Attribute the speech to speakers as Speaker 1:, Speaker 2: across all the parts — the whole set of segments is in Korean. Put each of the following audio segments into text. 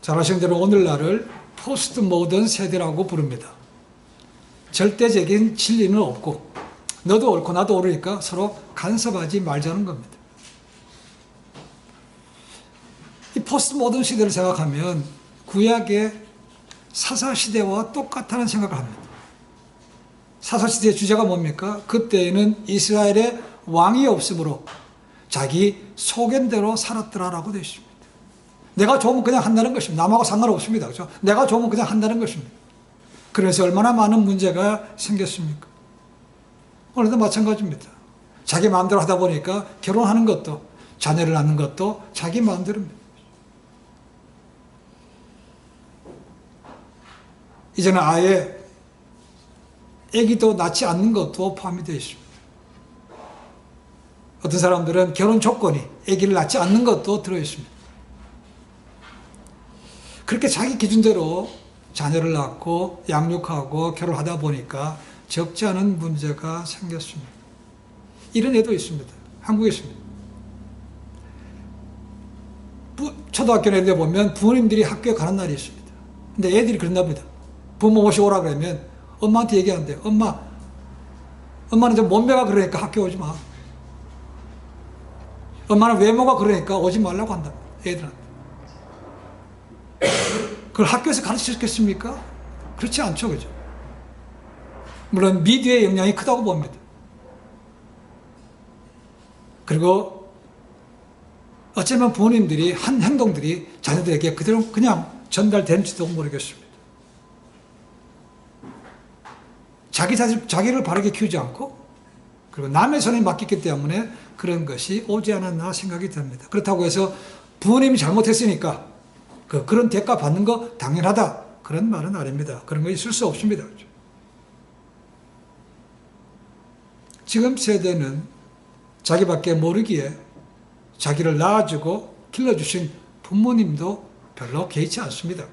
Speaker 1: 잘 아시는 대로 오늘날을 포스트 모던 세대라고 부릅니다. 절대적인 진리는 없고 너도 옳고 나도 옳으니까 서로 간섭하지 말자는 겁니다. 이 포스트 모던 시대를 생각하면 구약의 사사시대와 똑같다는 생각을 합니다. 사사시대의 주제가 뭡니까? 그때에는 이스라엘의 왕이 없으므로 자기 소견대로 살았더라라고 되어 있습니다. 내가 좋으면 그냥 한다는 것입니다. 남하고 상관없습니다. 그렇죠? 내가 좋으면 그냥 한다는 것입니다. 그래서 얼마나 많은 문제가 생겼습니까? 오늘도 마찬가지입니다. 자기 마음대로 하다 보니까 결혼하는 것도 자녀를 낳는 것도 자기 마음대로입니다. 이제는 아예 아기도 낳지 않는 것도 포함이 되어 있습니다. 어떤 사람들은 결혼 조건이 아기를 낳지 않는 것도 들어있습니다. 그렇게 자기 기준대로 자녀를 낳고 양육하고 결혼하다 보니까 적지 않은 문제가 생겼습니다. 이런 애도 있습니다. 한국에 있습니다. 초등학교 애들 보면 부모님들이 학교에 가는 날이 있습니다. 근데 애들이 그런다 봅니다. 부모 모시고 오라 그러면 엄마한테 얘기한대요. 엄마는 좀 몸매가 그러니까 학교 오지 마. 엄마는 외모가 그러니까 오지 말라고 한다. 애들한테. 그걸 학교에서 가르치셨겠습니까? 그렇지 않죠. 그죠? 물론 미디어의 영향이 크다고 봅니다. 그리고 어쩌면 부모님들이 한 행동들이 자녀들에게 그대로 그냥 전달되는지도 모르겠습니다. 자기를 바르게 키우지 않고 그리고 남의 손에 맡겼기 때문에 그런 것이 오지 않았나 생각이 듭니다. 그렇다고 해서 부모님이 잘못했으니까 그런 대가 받는 거 당연하다. 그런 말은 아닙니다. 그런 거 있을 수 없습니다. 지금 세대는 자기밖에 모르기에 자기를 낳아주고 길러주신 부모님도 별로 개의치 않습니다.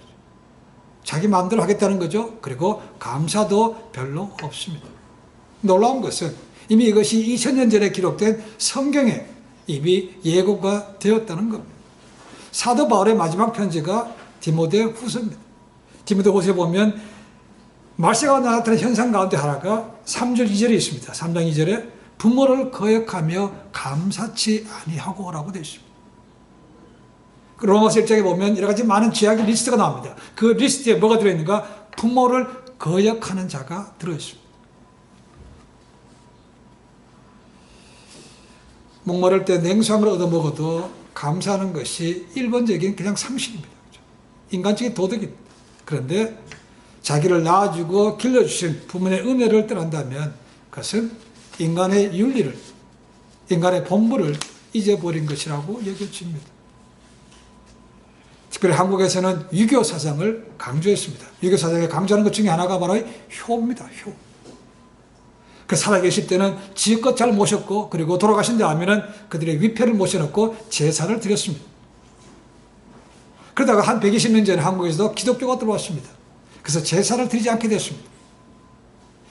Speaker 1: 자기 마음대로 하겠다는 거죠. 그리고 감사도 별로 없습니다. 놀라운 것은 이미 이것이 2000년 전에 기록된 성경에 이미 예고가 되었다는 겁니다. 사도 바울의 마지막 편지가 디모데 후서입니다. 디모데 후서에 보면 말세가 나타나는 현상 가운데 하나가 3절 2절에 있습니다. 3장 2절에 부모를 거역하며 감사치 아니하고 라고 되어 있습니다. 로마서 1장에 보면 여러 가지 많은 죄악의 리스트가 나옵니다. 그 리스트에 뭐가 들어있는가? 부모를 거역하는 자가 들어있습니다. 목마를 때 냉수함을 얻어먹어도 감사하는 것이 일반적인 그냥 상식입니다. 인간적인 도덕입니다. 그런데 자기를 낳아주고 길러주신 부모의 은혜를 떠난다면 그것은 인간의 윤리를, 인간의 본분을 잊어버린 것이라고 여겨집니다. 특별히 한국에서는 유교 사상을 강조했습니다. 유교 사상에 강조하는 것 중에 하나가 바로 효입니다. 효. 그 살아계실 때는 지껏 잘 모셨고 그리고 돌아가신 다음에는 그들의 위패를 모셔놓고 제사를 드렸습니다. 그러다가 한 120년 전에 한국에서도 기독교가 들어왔습니다. 그래서 제사를 드리지 않게 됐습니다.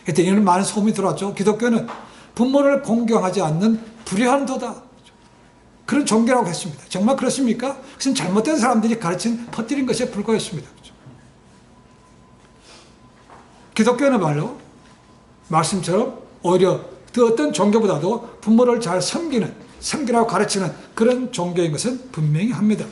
Speaker 1: 그때 이런 많은 소문이 들어왔죠. 기독교는 부모를 공경하지 않는 불의한 도다. 그런 종교라고 했습니다. 정말 그렇습니까? 그것은 잘못된 사람들이 가르친 퍼뜨린 것에 불과했습니다. 기독교는 말로 말씀처럼 오히려 그 어떤 종교보다도 부모를 잘 섬기라고 가르치는 그런 종교인 것은 분명히 합니다.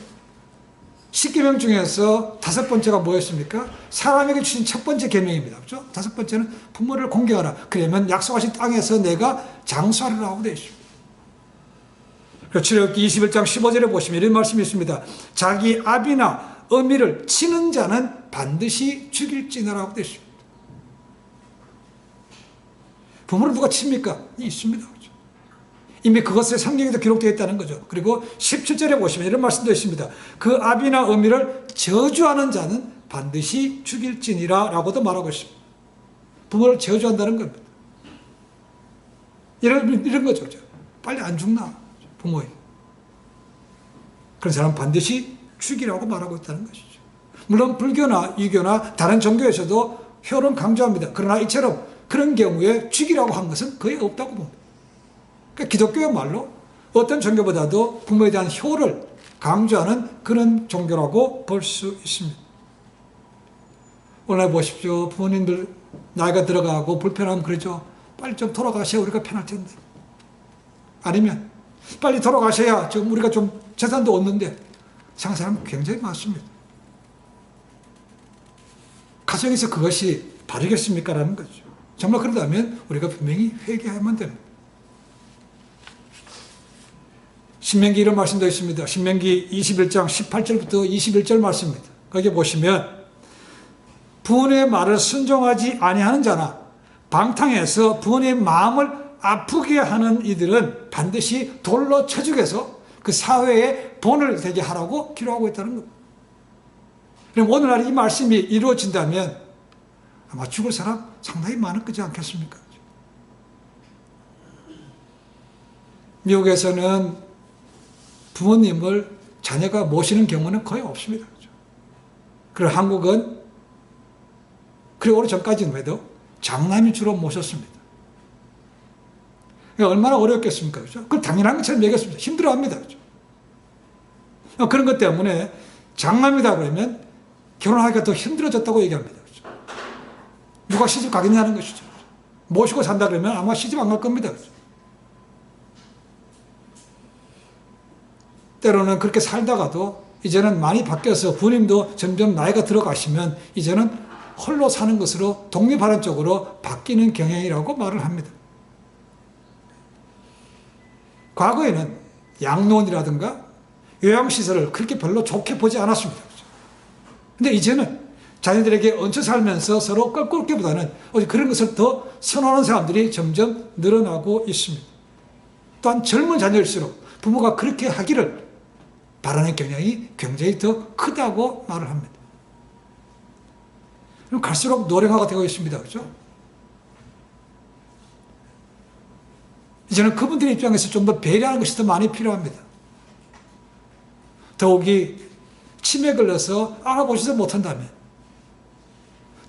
Speaker 1: 10계명 중에서 5번째가 뭐였습니까? 사람에게 주신 첫 번째 계명입니다. 그렇죠? 5번째는 부모를 공경하라. 그러면 약속하신 땅에서 내가 장수하리라고 되어 있습니다. 출애굽기 21장 15절에 보시면 이런 말씀이 있습니다. 자기 아비나 어미를 치는 자는 반드시 죽일지니라고 되어 있습니다. 부모를 누가 칩니까? 있습니다. 그렇죠? 이미 그것에 성경에도 기록되어 있다는 거죠. 그리고 17절에 보시면 이런 말씀도 있습니다. 그 아비나 어미를 저주하는 자는 반드시 죽일지니라 라고도 말하고 있습니다. 부모를 저주한다는 겁니다. 이런 거죠. 빨리 안 죽나? 부모에. 그런 사람은 반드시 죽이라고 말하고 있다는 것이죠. 물론 불교나 유교나 다른 종교에서도 효를 강조합니다. 그러나 이처럼 그런 경우에 죽이라고 한 것은 거의 없다고 봅니다. 그러니까 기독교야말로 어떤 종교보다도 부모에 대한 효를 강조하는 그런 종교라고 볼 수 있습니다. 오늘 보십시오. 부모님들 나이가 들어가고 불편하면 그러죠. 빨리 좀 돌아가셔야 우리가 편할 텐데. 아니면 빨리 돌아가셔야 좀 우리가 좀 재산도 얻는데 생각하는 굉장히 많습니다. 가정에서 그것이 바르겠습니까? 라는 거죠. 정말 그러다면 우리가 분명히 회개해야만 됩니다. 신명기 이런 말씀도 있습니다. 신명기 21장 18절부터 21절 말씀입니다. 거기 보시면 부모의 말을 순종하지 아니하는 자나 방탕해서 부모의 마음을 아프게 하는 이들은 반드시 돌로 쳐 죽여서 그 사회에 본을 되게 하라고 기록하고 있다는 겁니다. 그럼 오늘날 이 말씀이 이루어진다면 아마 죽을 사람 상당히 많을 거지 않겠습니까? 미국에서는 부모님을 자녀가 모시는 경우는 거의 없습니다. 그리고 한국은 그리고 오래 전까지는 왜도 장남이 주로 모셨습니다. 그러니까 얼마나 어렵겠습니까? 그죠? 그걸 당연한 것처럼 얘기했습니다. 힘들어 합니다. 그죠? 그런 것 때문에 장남이다 그러면 결혼하기가 더 힘들어졌다고 얘기합니다. 그죠? 누가 시집 가겠냐는 것이죠. 모시고 산다 그러면 아마 시집 안 갈 겁니다. 그죠? 때로는 그렇게 살다가도 이제는 많이 바뀌어서 부모님도 점점 나이가 들어가시면 이제는 홀로 사는 것으로 독립하는 쪽으로 바뀌는 경향이라고 말을 합니다. 과거에는 양로원이라든가 요양시설을 그렇게 별로 좋게 보지 않았습니다. 그런데 이제는 자녀들에게 얹혀 살면서 서로 껄끄럽기보다는 그런 것을 더 선호하는 사람들이 점점 늘어나고 있습니다. 또한 젊은 자녀일수록 부모가 그렇게 하기를 바라는 경향이 굉장히 더 크다고 말을 합니다. 그럼 갈수록 노령화가 되고 있습니다. 그렇죠? 이제는 그분들의 입장에서 좀 더 배려하는 것이 더 많이 필요합니다. 더욱이 치매에 걸려서 알아보지도 못한다면,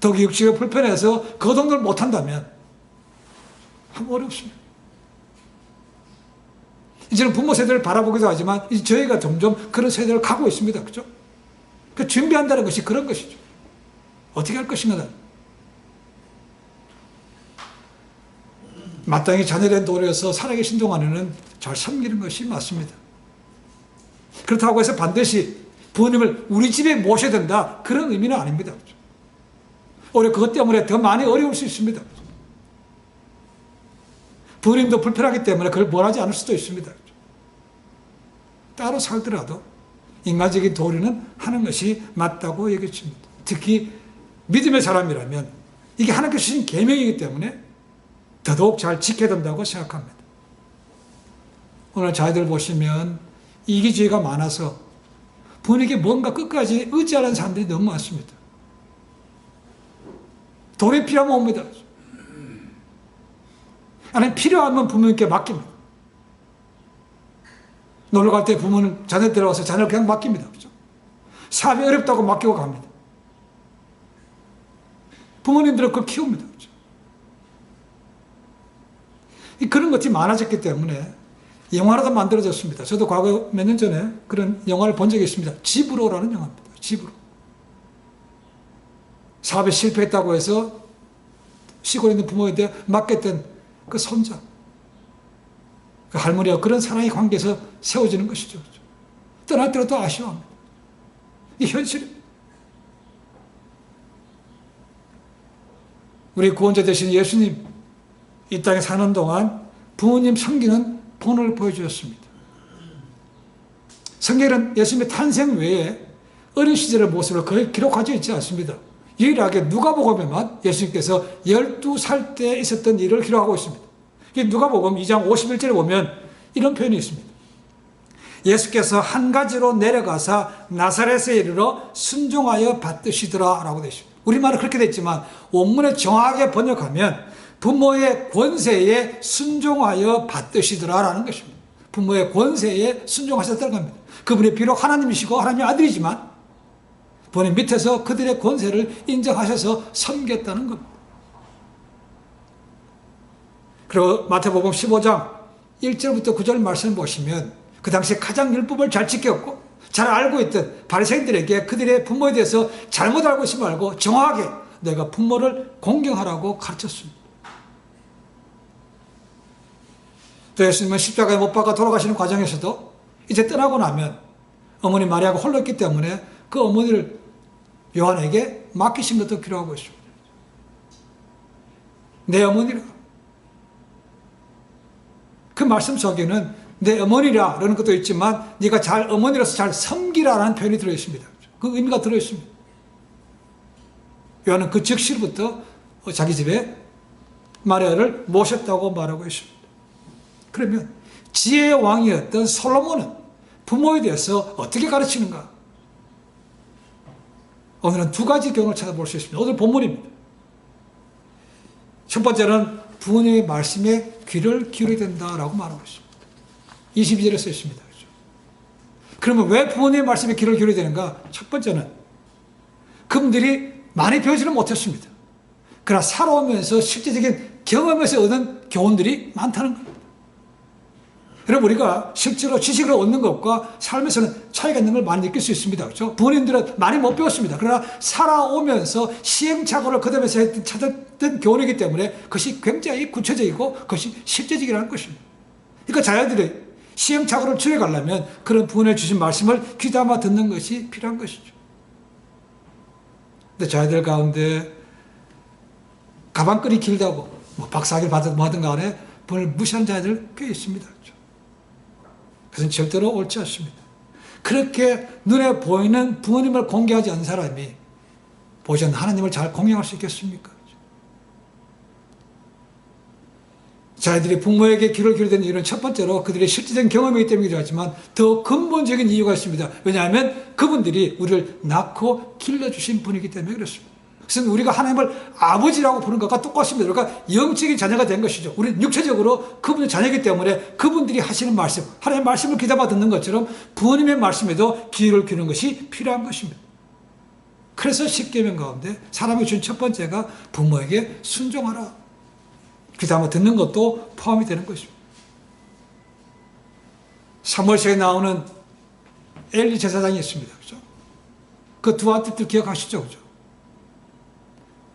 Speaker 1: 더욱이 육체가 불편해서 거동을 못한다면 참 어렵습니다. 이제는 부모 세대를 바라보기도 하지만 이제 저희가 점점 그런 세대를 가고 있습니다. 그렇죠? 그 준비한다는 것이 그런 것이죠. 어떻게 할 것인가? 마땅히 자녀된 도리에서 살아계신 동안에는 잘 섬기는 것이 맞습니다. 그렇다고 해서 반드시 부모님을 우리 집에 모셔야 된다 그런 의미는 아닙니다. 오히려 그것 때문에 더 많이 어려울 수 있습니다. 부모님도 불편하기 때문에 그걸 원하지 않을 수도 있습니다. 따로 살더라도 인간적인 도리는 하는 것이 맞다고 얘기했습니다. 특히 믿음의 사람이라면 이게 하나님께서 주신 계명이기 때문에 더더욱 잘 지켜야 된다고 생각합니다. 오늘 자녀들 보시면 이기주의가 많아서 부모에게 뭔가 끝까지 의지하는 사람들이 너무 많습니다. 돈이 필요하면 옵니다. 아니 필요하면 부모님께 맡깁니다. 놀러 갈 때 부모는 자녀 데려와서 자녀를 그냥 맡깁니다. 그렇죠? 사업이 어렵다고 맡기고 갑니다. 부모님들은 그걸 키웁니다. 그렇죠? 그런 것이 많아졌기 때문에 영화로도 만들어졌습니다. 저도 과거 몇 년 전에 그런 영화를 본 적이 있습니다. 집으로라는 영화입니다. 집으로. 사업에 실패했다고 해서 시골에 있는 부모한테 맡겼던 그 손자, 그 할머니와 그런 사랑의 관계에서 세워지는 것이죠. 떠날 때로 또 아쉬워합니다. 이 현실입니다. 우리 구원자 되신 예수님 이 땅에 사는 동안 부모님 섬기는 본을 보여주셨습니다. 성경에는 예수님의 탄생 외에 어린 시절의 모습을 거의 기록하지 있지 않습니다. 유일하게 누가복음에만 예수님께서 12살 때 있었던 일을 기록하고 있습니다. 누가복음 2장 51절에 보면 이런 표현이 있습니다. 예수께서 한 가지로 내려가사 나사렛에 이르러 순종하여 받으시더라 라고 되어 있습니다. 우리말은 그렇게 되어 있지만 원문에 정확하게 번역하면 부모의 권세에 순종하여 받으시더라 라는 것입니다. 부모의 권세에 순종하셨다는 겁니다. 그분이 비록 하나님이시고 하나님의 아들이지만 부모님 밑에서 그들의 권세를 인정하셔서 섬겼다는 겁니다. 그리고 마태복음 15장 1절부터 9절 말씀을 보시면 그 당시에 가장 율법을 잘 지켰고 잘 알고 있던 바리새인들에게 그들의 부모에 대해서 잘못 알고 있지 말고 정확하게 내가 부모를 공경하라고 가르쳤습니다. 또 예수님은 십자가에 못 박아 돌아가시는 과정에서도 이제 떠나고 나면 어머니 마리아가 홀로 있기 때문에 그 어머니를 요한에게 맡기신 것도 기록하고 있습니다. 내 어머니라. 그 말씀 속에는 내 어머니라라는 것도 있지만 네가 잘 어머니로서 잘 섬기라라는 표현이 들어있습니다. 그 의미가 들어있습니다. 요한은 그 즉시부터 자기 집에 마리아를 모셨다고 말하고 있습니다. 그러면 지혜의 왕이었던 솔로몬은 부모에 대해서 어떻게 가르치는가? 오늘은 두 가지 경우를 찾아볼 수 있습니다. 오늘 본문입니다. 첫 번째는 부모님의 말씀에 귀를 기울여야 된다라고 말하고 있습니다. 22절에 써 있습니다. 그러면 왜 부모님의 말씀에 귀를 기울여야 되는가? 첫 번째는 그분들이 많이 배우지는 못했습니다. 그러나 살아오면서 실제적인 경험에서 얻은 교훈들이 많다는 겁니다. 여러분, 우리가 실제로 지식을 얻는 것과 삶에서는 차이가 있는 걸 많이 느낄 수 있습니다. 그렇죠? 부모님들은 많이 못 배웠습니다. 그러나 살아오면서 시행착오를 거듭해서 찾았던 교훈이기 때문에 그것이 굉장히 구체적이고 그것이 실제적이라는 것입니다. 그러니까 자녀들이 시행착오를 줄여가려면 그런 부모님 주신 말씀을 귀담아 듣는 것이 필요한 것이죠. 근데 자녀들 가운데 가방끈이 길다고 뭐 박사학위를 받든 뭐하든 간에 부모를 무시하는 자녀들 꽤 있습니다. 그렇죠? 그것은 절대로 옳지 않습니다. 그렇게 눈에 보이는 부모님을 공개하지 않는 사람이 보시는 하나님을 잘 공경할 수 있겠습니까? 자녀들이 부모에게 귀를 기울여야 되는 이유는 첫 번째로 그들의 실제적인 경험이기 때문이기도 하지만 더 근본적인 이유가 있습니다. 왜냐하면 그분들이 우리를 낳고 길러주신 분이기 때문에 그렇습니다. 그래서 우리가 하나님을 아버지라고 부르는 것과 똑같습니다. 그러니까 영적인 자녀가 된 것이죠. 우리는 육체적으로 그분의 자녀이기 때문에 그분들이 하시는 말씀, 하나님의 말씀을 귀담아 듣는 것처럼 부모님의 말씀에도 귀를 기울이는 것이 필요한 것입니다. 그래서 십계명 가운데 사람이 준 첫 번째가 부모에게 순종하라. 귀담아 듣는 것도 포함이 되는 것입니다. 사무엘서에 나오는 엘리 제사장이 있습니다. 그죠? 그 두 아들들 기억하시죠? 그죠?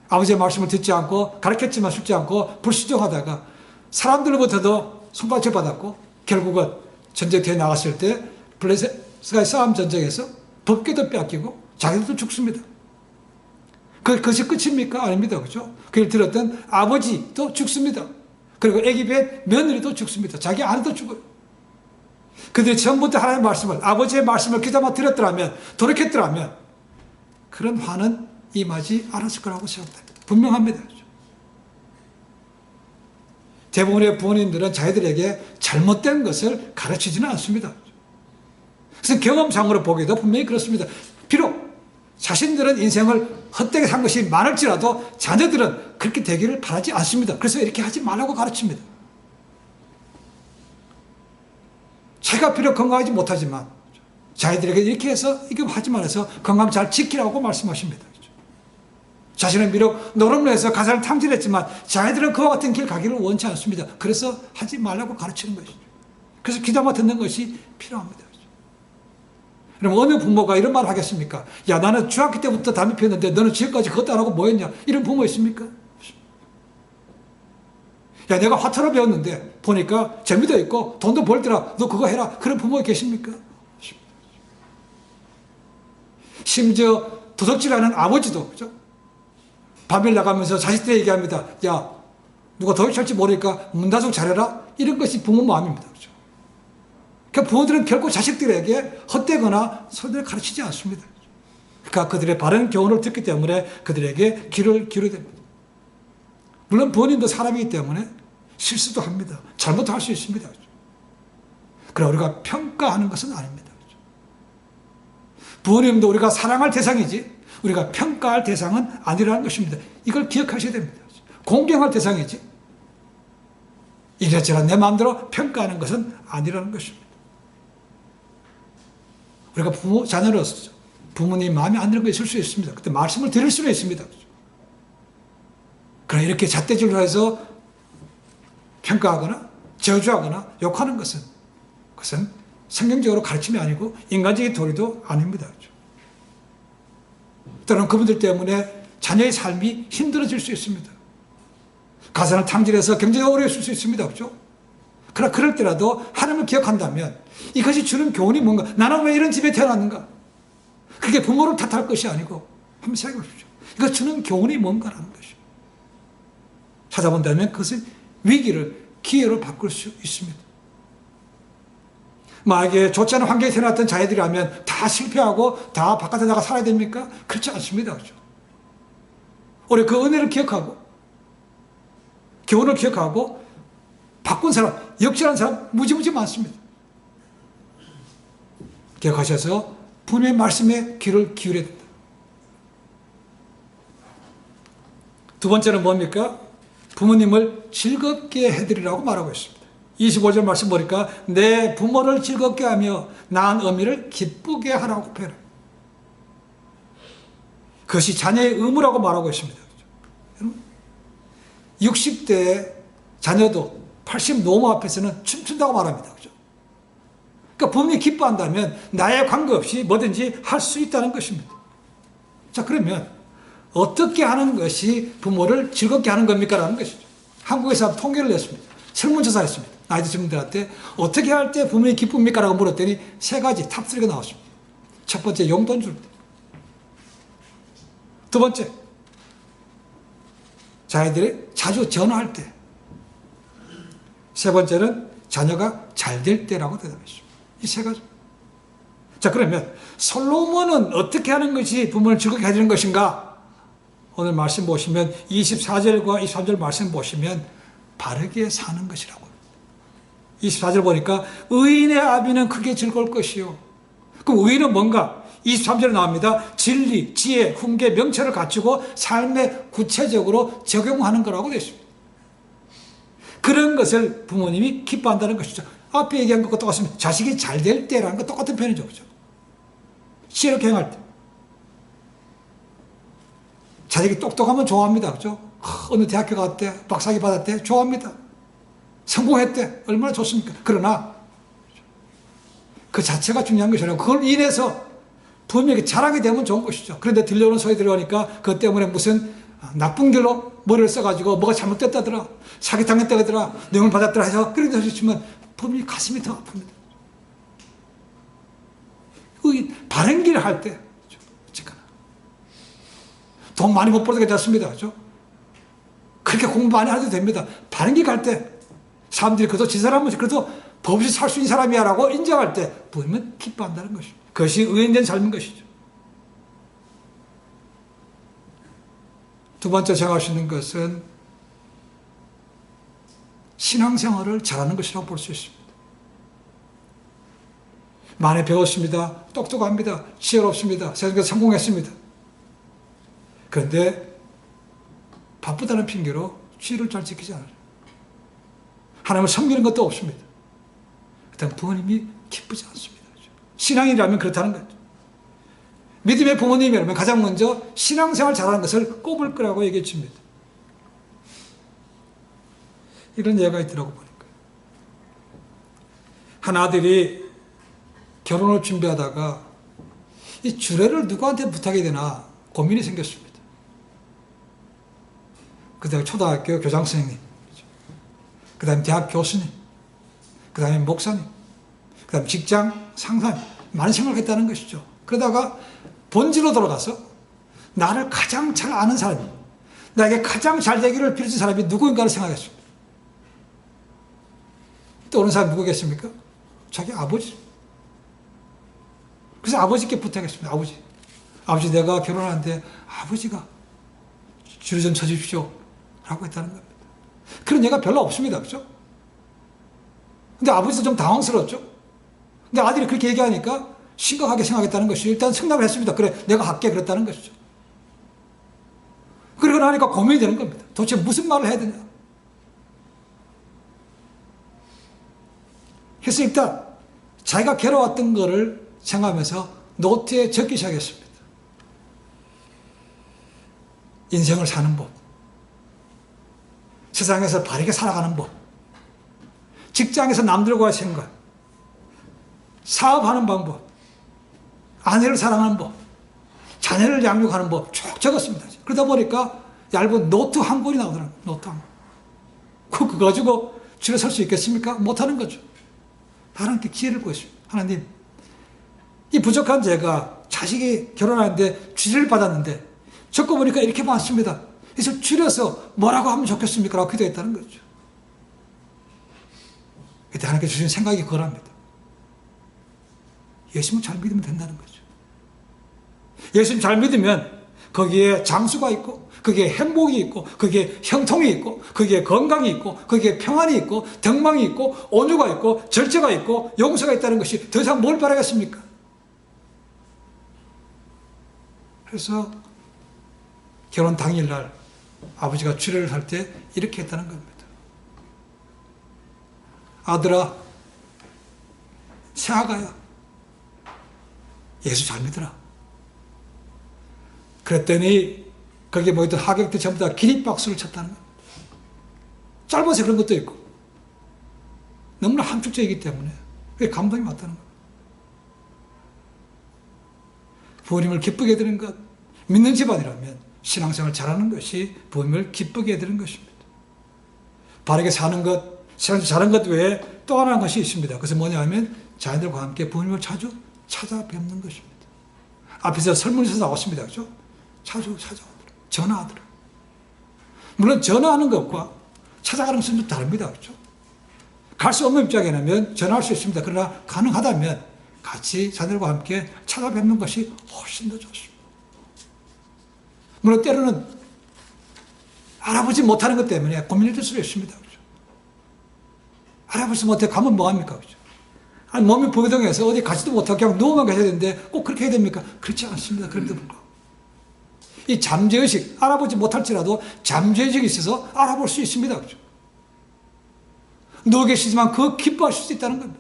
Speaker 1: 아버지의 말씀을 듣지 않고 가르쳤지만 듣지 않고 불순종하다가 사람들로부터도 손가락질 받았고 결국은 전쟁터에 나갔을 때 블레셋과의 싸움 전쟁에서 법궤도 뺏기고 자기들도 죽습니다. 그것이 끝입니까? 아닙니다. 그죠? 그를 들었던 아버지도 죽습니다. 그리고 애기의 며느리도 죽습니다. 자기 아내도 죽어요. 그들이 처음부터 하나님의 말씀을, 아버지의 말씀을 귀담아 들었더라면, 돌이켰더라면, 그런 화는 임하지 않았을 거라고 생각합니다. 분명합니다. 대부분의 부모님들은 자기들에게 잘못된 것을 가르치지는 않습니다. 그래서 경험상으로 보기에도 분명히 그렇습니다. 비록 자신들은 인생을 헛되게 산 것이 많을지라도 자녀들은 그렇게 되기를 바라지 않습니다. 그래서 이렇게 하지 말라고 가르칩니다. 자기가 비록 건강하지 못하지만 자기들에게 이렇게 해서 이거 하지 말아서 건강 잘 지키라고 말씀하십니다. 자신은 비록 노름을 해서 가사를 탕진했지만 자기들은 그와 같은 길 가기를 원치 않습니다. 그래서 하지 말라고 가르치는 것이죠. 그래서 귀담아 듣는 것이 필요합니다. 그럼 어느 부모가 이런 말을 하겠습니까? 야, 나는 중학교 때부터 담배 피웠는데 너는 지금까지 그것도 안 하고 뭐 했냐? 이런 부모 있습니까? 야, 내가 화투를 배웠는데 보니까 재미도 있고 돈도 벌더라. 너 그거 해라. 그런 부모 계십니까? 심지어 도둑질하는 아버지도, 그죠? 밤에 나가면서 자식들에게 얘기합니다. 야, 누가 도둑질할지 모르니까 문 닫고 잘해라. 이런 것이 부모 마음입니다. 그죠? 그러니까 부모들은 결코 자식들에게 헛되거나 소리를 가르치지 않습니다. 그러니까 그들의 바른 교훈을 듣기 때문에 그들에게 귀를 기울여야 됩니다. 물론 부모님도 사람이기 때문에 실수도 합니다. 잘못도 할 수 있습니다. 그러나 우리가 평가하는 것은 아닙니다. 부모님도 우리가 사랑할 대상이지 우리가 평가할 대상은 아니라는 것입니다. 이걸 기억하셔야 됩니다. 공경할 대상이지 이래저래 내 마음대로 평가하는 것은 아니라는 것입니다. 우리가 자녀로서 부모님 마음에 안 드는 거 있을 수 있습니다. 그때 말씀을 드릴 수는 있습니다. 그러나 이렇게 잣대질로 해서 평가하거나 저주하거나 욕하는 것은 그것은 성경적으로 가르침이 아니고 인간적인 도리도 아닙니다. 또는 그분들 때문에 자녀의 삶이 힘들어질 수 있습니다. 가사는 탕진해서 경제가 어려웠을 수 있습니다. 그렇죠? 그러나 그럴 때라도 하나님을 기억한다면 이것이 주는 교훈이 뭔가, 나는 왜 이런 집에 태어났는가? 그게 부모를 탓할 것이 아니고 한번 생각해 보십시오. 이거 주는 교훈이 뭔가라는 것입니다. 찾아본다면 그것을 위기를 기회로 바꿀 수 있습니다. 만약에 좋지 않은 환경에 태어났던 자녀들이라면 다 실패하고 다 바깥에 나가 살아야 됩니까? 그렇지 않습니다. 그렇죠? 우리 그 은혜를 기억하고 교훈을 기억하고 바꾼 사람, 역전한 사람 무지무지 많습니다. 기억하셔서 부모의 말씀에 귀를 기울여야 된다. 두 번째는 뭡니까? 부모님을 즐겁게 해드리라고 말하고 있습니다. 25절 말씀 보니까 내 부모를 즐겁게 하며 낳은 어미를 기쁘게 하라고 표현합니다. 그것이 자녀의 의무라고 말하고 있습니다. 60대 자녀도 80 노모 앞에서는 춤춘다고 말합니다. 그죠? 그러니까 부모님이 기뻐한다면 나에 관계없이 뭐든지 할 수 있다는 것입니다. 자, 그러면 어떻게 하는 것이 부모를 즐겁게 하는 겁니까? 라는 것이죠. 한국에서 통계를 냈습니다. 설문조사를 했습니다. 나이 드신 분들한테 어떻게 할 때 부모님이 기쁩니까? 라고 물었더니 세 가지 탑3가 나왔습니다. 첫 번째, 용돈 줄 때. 두 번째, 자녀들이 자주 전화할 때. 세 번째는 자녀가 잘 될 때라고 대답했습니다. 이 세 가지. 자, 그러면 솔로몬은 어떻게 하는 것이 부모를 즐겁게 해주는 것인가? 오늘 말씀 보시면 24절과 23절 말씀 보시면 바르게 사는 것이라고. 24절 보니까 의인의 아비는 크게 즐거울 것이요. 그럼 의인은 뭔가? 23절에 나옵니다. 진리, 지혜, 훈계, 명철을 갖추고 삶에 구체적으로 적용하는 거라고 되어 있습니다. 그런 것을 부모님이 기뻐한다는 것이죠. 앞에 얘기한 것과 똑같습니다. 자식이 잘 될 때라는 거 똑같은 표현이죠. 그렇죠? 지혜롭게 행할 때. 자식이 똑똑하면 좋아합니다. 그죠? 어느 대학교 갔대, 박사학위 받았대, 좋아합니다. 성공했대, 얼마나 좋습니까? 그러나 그 자체가 중요한 것이 아니라 그걸 인해서 부모에게 자랑이 되면 좋은 것이죠. 그런데 들려오는 소리 들어오니까 그것 때문에 무슨 나쁜 길로 머리를 써가지고 뭐가 잘못됐다더라, 사기당했다더라, 뇌물 받았더라 해서 그런 데서 치면 부모님 가슴이 더 아픕니다. 바른 길을 할 때, 어쨌거나 돈 많이 못 벌게 됐습니다. 그렇죠? 그렇게 공부 많이 해도 됩니다. 바른 길 갈 때, 사람들이 그래도 지 사람은 그래도 법 없이 살 수 있는 사람이야 라고 인정할 때, 부모님은 기뻐한다는 것이죠. 그것이 의인된 삶인 것이죠. 두 번째 생각할 수 있는 것은 신앙생활을 잘하는 것이라고 볼 수 있습니다. 많이 배웠습니다. 똑똑합니다. 지혜롭습니다. 세상에서 성공했습니다. 그런데 바쁘다는 핑계로 주의를 잘 지키지 않아요. 하나님을 섬기는 것도 없습니다. 그다음 부모님이 기쁘지 않습니다. 신앙이라면 그렇다는 거죠. 믿음의 부모님이라면 가장 먼저 신앙생활 잘하는 것을 꼽을 거라고 얘기해 줍니다. 이런 예가 있더라고 보니까. 한 아들이 결혼을 준비하다가 이 주례를 누구한테 부탁해야 되나 고민이 생겼습니다. 그 다음에 초등학교 교장 선생님, 그 다음에 대학 교수님, 그 다음에 목사님, 그 다음에 직장 상사님, 많은 생각을 했다는 것이죠. 그러다가 본질로 돌아가서 나를 가장 잘 아는 사람이, 나에게 가장 잘 되기를 빌어준 사람이 누구인가를 생각했습니다. 떠오르는 사람이 누구겠습니까? 자기 아버지. 그래서 아버지께 부탁했습니다. 아버지 내가 결혼하는데 아버지가 줄을 좀 쳐주십시오 라고 했다는 겁니다. 그런 예가 별로 없습니다. 그렇죠? 근데 아버지도 좀 당황스러웠죠. 근데 아들이 그렇게 얘기하니까 심각하게 생각했다는 것이죠. 일단 승낙을 했습니다. 그래 내가 할게 그랬다는 것이죠. 그러고 나니까 고민이 되는 겁니다. 도대체 무슨 말을 해야 되냐. 그래서 일단 자기가 괴로웠던 거를 생각하면서 노트에 적기 시작했습니다. 인생을 사는 법, 세상에서 바르게 살아가는 법, 직장에서 남들과의 생각, 사업하는 방법, 아내를 사랑하는 법, 자녀를 양육하는 법 쭉 적었습니다. 그러다 보니까 얇은 노트 한 권이 나오더라고요. 노트 한 권. 그거 가지고 줄에 설 수 있겠습니까? 못하는 거죠. 하나님께 기회를 구했습니다. 하나님, 이 부족한 제가 자식이 결혼하는데 주례를 받았는데 적어보니까 이렇게 많습니다. 그래서 줄여서 뭐라고 하면 좋겠습니까? 라고 기도했다는 거죠. 그때 하나님께 주신 생각이 그거랍니다. 예수님을 잘 믿으면 된다는 거죠. 예수님 잘 믿으면 거기에 장수가 있고, 거기에 행복이 있고, 거기에 형통이 있고, 거기에 건강이 있고, 거기에 평안이 있고, 덕망이 있고, 온유가 있고, 절제가 있고, 용서가 있다는 것이 더 이상 뭘 바라겠습니까? 그래서 결혼 당일날 아버지가 주례를 할 때 이렇게 했다는 겁니다. 아들아, 새아가야, 예수 잘 믿어라. 그랬더니 거기에 모였던 하객들 전부 다 기립박수를 쳤다는 겁니다. 짧아서 그런 것도 있고 너무나 함축적이기 때문에 그게 감동이 왔다는 겁니다. 부모님을 기쁘게 해드리는 것, 믿는 집안이라면 신앙생활을 잘하는 것이 부모님을 기쁘게 해드리는 것입니다. 바르게 사는 것, 세상에서 잘하는 것 외에 또 하나의 것이 있습니다. 그것은 뭐냐 하면 자녀들과 함께 부모님을 자주 찾아뵙는 것입니다. 앞에서 설문에서 나왔습니다. 그렇죠? 자주 찾아오더라. 전화하더라. 물론 전화하는 것과 찾아가는 것은 좀 다릅니다. 그렇죠? 갈 수 없는 입장이라면 전화할 수 있습니다. 그러나 가능하다면 같이 자녀들과 함께 찾아뵙는 것이 훨씬 더 좋습니다. 물론 때로는 알아보지 못하는 것 때문에 고민이 될 수도 있습니다. 그렇죠? 알아보지 못해 가면 뭐합니까? 그렇죠? 아니, 몸이 부비동해서 어디 가지도 못하고 그냥 누워만 계셔야 되는데 꼭 그렇게 해야 됩니까? 그렇지 않습니다. 그런데 불구하고 이 잠재의식, 알아보지 못할지라도 잠재의식이 있어서 알아볼 수 있습니다. 그렇죠? 누워 계시지만 그 기뻐하실 수 있다는 겁니다.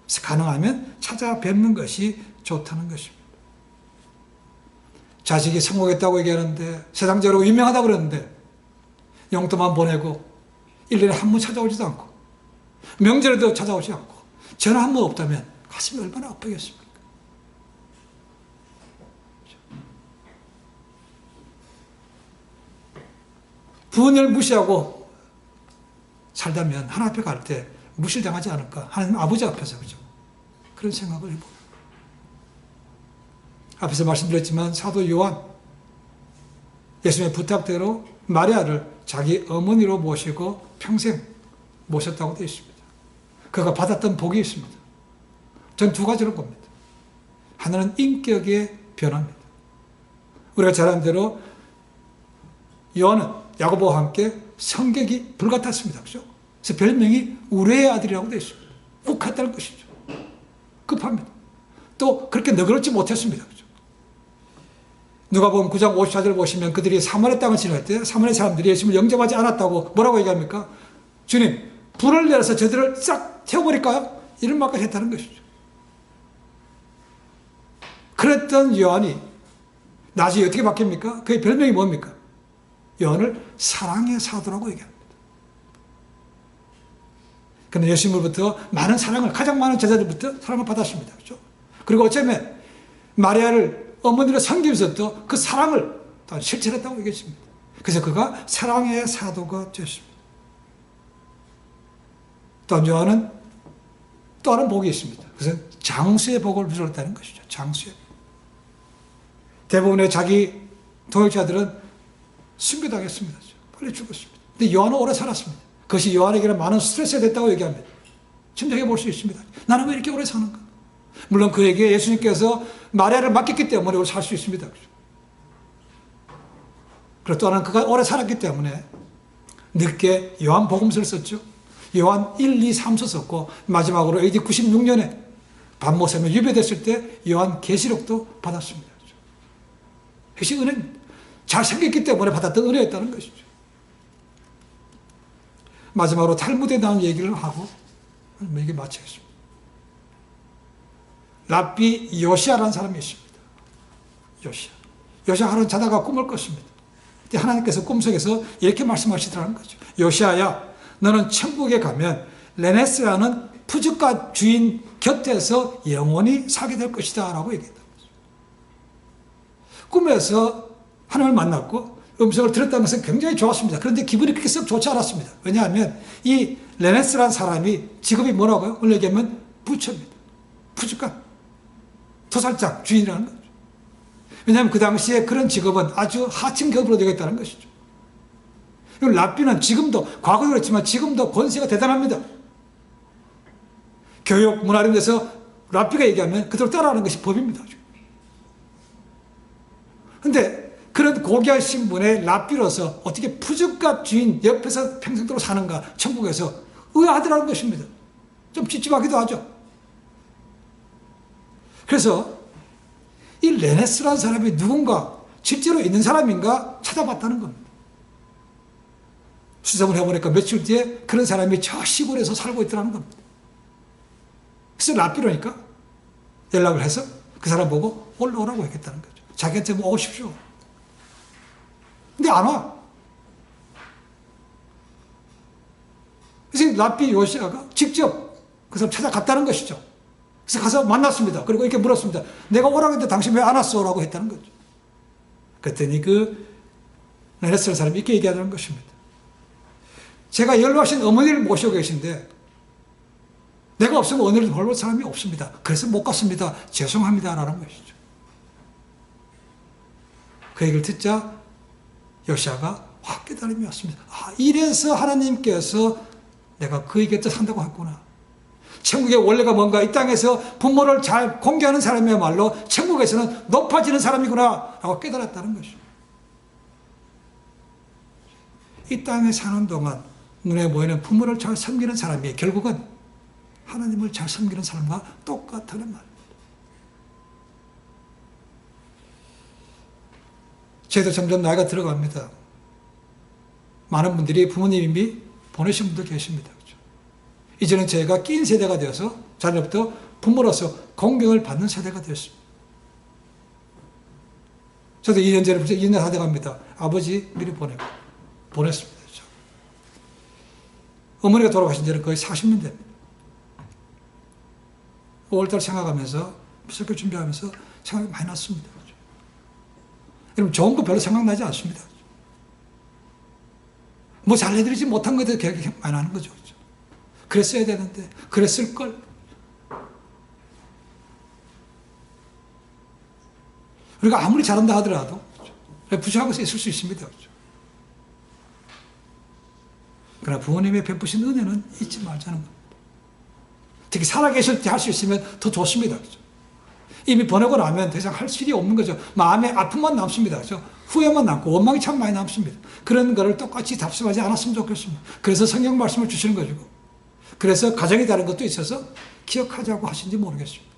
Speaker 1: 그래서 가능하면 찾아뵙는 것이 좋다는 것입니다. 자식이 성공했다고 얘기하는데 세상적으로 유명하다고 그러는데 용돈만 보내고 1년에 한 번 찾아오지도 않고 명절에도 찾아오지 않고 전화 한 번 없다면 가슴이 얼마나 아프겠습니까? 부모님을 무시하고 살다면 하나님 앞에 갈 때 무시당하지 않을까? 하나님 아버지 앞에서 그죠? 그런 생각을 해봅니다. 앞에서 말씀드렸지만 사도 요한 예수님의 부탁대로 마리아를 자기 어머니로 모시고 평생 모셨다고 되어 있습니다. 그가 받았던 복이 있습니다. 전 두 가지로 봅니다. 하나는 인격의 변화입니다. 우리가 잘 아는 대로 요한은 야고보와 함께 성격이 불같았습니다. 그렇죠? 그래서 별명이 우레의 아들이라고 되어 있습니다. 욱했다는 것이죠. 급합니다. 또 그렇게 너그럽지 못했습니다. 그렇죠? 누가복음 9장 54절 보시면 그들이 사마리아 땅을 지날 때 사마리아 사람들이 예수님을 영접하지 않았다고 뭐라고 얘기합니까? 주님, 불을 내려서 저들을 싹 태워버릴까요? 이런 말까지 했다는 것이죠. 그랬던 요한이 나중에 어떻게 바뀝니까? 그의 별명이 뭡니까? 요한을 사랑의 사도라고 얘기합니다. 그런데 예수님으로부터 많은 사랑을, 가장 많은 제자들부터 사랑을 받았습니다. 그렇죠? 그리고 어쩌면 마리아를 어머니로 섬기면서 또 그 사랑을 또 실천했다고 얘기했습니다. 그래서 그가 사랑의 사도가 되었습니다. 또 요한은 또 다른 복이 있습니다. 그것은 장수의 복을 누렸다는 것이죠. 장수의 복. 대부분의 자기 동역자들은 순교당했습니다. 빨리 죽었습니다. 근데 요한은 오래 살았습니다. 그것이 요한에게는 많은 스트레스가 됐다고 얘기합니다. 짐작해 볼 수 있습니다. 나는 왜 이렇게 오래 사는가? 물론 그에게 예수님께서 마리아를 맡겼기 때문에 오래 살 수 있습니다. 그리고 또 하나는 그가 오래 살았기 때문에 늦게 요한 복음서를 썼죠. 요한 1, 2, 3서 썼고 마지막으로 AD 96년에 반모섬에 유배됐을 때 요한 계시록도 받았습니다. 그것이 은혜입니다. 잘생겼기 때문에 받았던 은혜였다는 것이죠. 마지막으로 탈무드에 나온 얘기를 하고 얘기 마치겠습니다. 랍비 요시아라는 사람이 있습니다. 요시아는 자다가 꿈을 꿨습니다. 그때 하나님께서 꿈속에서 이렇게 말씀하시더라는 거죠. 요시아야, 너는 천국에 가면 레네스라는 푸주가 주인 곁에서 영원히 살게 될 것이다 라고 얘기했다. 꿈에서 하나님을 만났고 음성을 들었다는 것은 굉장히 좋았습니다. 그런데 기분이 그렇게 썩 좋지 않았습니다. 왜냐하면 이 레네스라는 사람이 직업이 뭐라고요? 오늘 얘기하면 부처입니다. 푸주가 토살장 주인이라는 거죠. 왜냐하면 그 당시에 그런 직업은 아주 하층 기업으로 되겠다는 것이죠. 랍비는 지금도, 과거도 그렇지만 지금도 권세가 대단합니다. 교육, 문화 이런 데서 랍비가 얘기하면 그대로 따라하는 것이 법입니다. 그런데 그런 고귀하신 분의 랍비로서 어떻게 푸주값 주인 옆에서 평생도록 사는가, 천국에서 의아하더라는 것입니다. 좀 찝찝하기도 하죠. 그래서 이 레네스라는 사람이 누군가 실제로 있는 사람인가 찾아봤다는 겁니다. 수정을 해보니까 며칠 뒤에 그런 사람이 저 시골에서 살고 있더라는 겁니다. 그래서 랍비로니까 연락을 해서 그 사람 보고 올라오라고 했겠다는 거죠. 자기한테 뭐 오십시오. 근데 안 와. 그래서 랍비 요시아가 직접 그 사람 찾아갔다는 것이죠. 그래서 가서 만났습니다. 그리고 이렇게 물었습니다. 내가 오라고 했는데 당신 왜 안 왔어? 라고 했다는 거죠. 그랬더니 그 레네스라는 사람이 이렇게 얘기하는 것입니다. 제가 연로하신 어머니를 모시고 계신데 내가 없으면 어머니를 돌볼 사람이 없습니다. 그래서 못 갔습니다. 죄송합니다. 라는 것이죠. 그 얘기를 듣자 요시아가 확 깨달음이 왔습니다. 아, 이래서 하나님께서 내가 그의 곁에 산다고 했구나. 천국의 원래가 뭔가 이 땅에서 부모를 잘 공개하는 사람이야말로 천국에서는 높아지는 사람이구나 라고 깨달았다는 것이죠. 이 땅에 사는 동안 눈에 보이는 부모를 잘 섬기는 사람이 결국은 하나님을 잘 섬기는 사람과 똑같다는 말입니다. 저희도 점점 나이가 들어갑니다. 많은 분들이 부모님이 보내신 분도 계십니다. 그렇죠? 이제는 저희가 낀 세대가 되어서 자녀부터 부모로서 공경을 받는 세대가 되었습니다. 저도 2년 전에 2년 다 돼갑니다. 아버지 미리 보냈습니다. 그렇죠? 어머니가 돌아가신 지는 거의 40년 됩니다. 5월달 생각하면서 설교 준비하면서 생각이 많이 났습니다. 그렇죠? 여러분 좋은 거 별로 생각나지 않습니다. 뭐 잘해드리지 못한 것에 대해 계획이 많이 나는 거죠. 그렇죠? 그랬어야 되는데 그랬을걸. 우리가 아무리 잘한다 하더라도 그렇죠? 부족한 것이 있을 수 있습니다. 그렇죠? 그러나 부모님의 베푸신 은혜는 잊지 말자는 겁니다. 특히 살아계실 때 할 수 있으면 더 좋습니다. 그렇죠? 이미 보내고 나면 더 이상 할 일이 없는 거죠. 마음에 아픔만 남습니다. 그렇죠? 후회만 남고 원망이 참 많이 남습니다. 그런 거를 똑같이 답습하지 않았으면 좋겠습니다. 그래서 성경 말씀을 주시는 거죠. 그래서 가정이 다른 것도 있어서 기억하자고 하신지 모르겠습니다.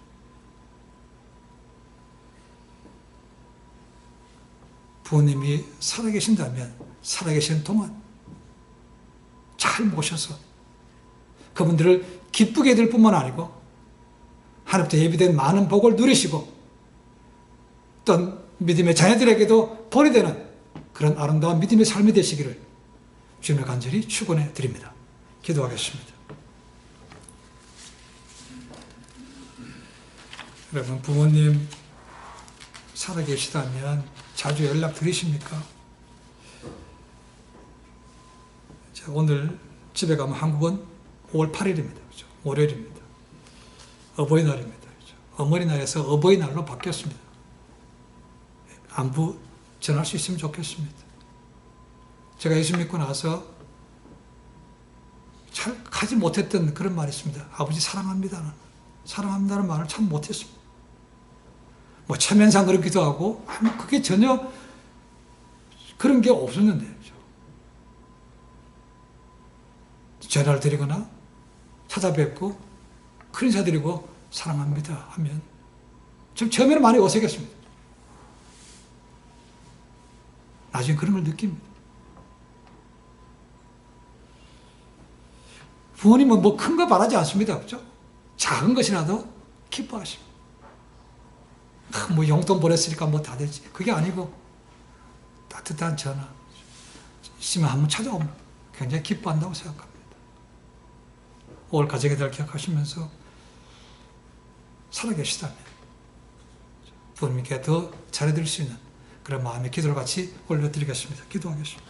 Speaker 1: 부모님이 살아계신다면 살아계시는 동안 잘 모셔서 그분들을 기쁘게 해드릴 뿐만 아니고 하나님께 예비된 많은 복을 누리시고 또 믿음의 자녀들에게도 본이 되는 그런 아름다운 믿음의 삶이 되시기를 주님을 간절히 축원해 드립니다. 기도하겠습니다. 여러분 부모님 살아계시다면 자주 연락 드리십니까? 자, 오늘 집에 가면 한국은 5월 8일입니다. 그렇죠? 월요일입니다. 어버이날입니다. 그렇죠? 어머니날에서 어버이날로 바뀌었습니다. 안부 전할 수 있으면 좋겠습니다. 제가 예수 믿고 나서 잘 하지 못했던 그런 말이 있습니다. 아버지 사랑합니다는. 사랑합니다는 말을 참 못했습니다. 뭐 체면상 그렇기도 하고 그게 전혀 그런 게 없었는데 그렇죠? 전화를 드리거나 찾아뵙고 큰 인사드리고 사랑합니다 하면 좀 처음에는 많이 어색했습니다. 나중에 그런 걸 느낍니다. 부모님은 뭐 큰 거 바라지 않습니다. 그렇죠? 작은 것이라도 기뻐하십니다. 뭐 용돈 보냈으니까 뭐 다 되지. 그게 아니고 따뜻한 전화 있으면 한번 찾아오면 굉장히 기뻐한다고 생각합니다. 올 가정의 달 기억하시면서 살아계시다면 부모님께 더 잘해드릴 수 있는 그런 마음의 기도를 같이 올려드리겠습니다. 기도하겠습니다.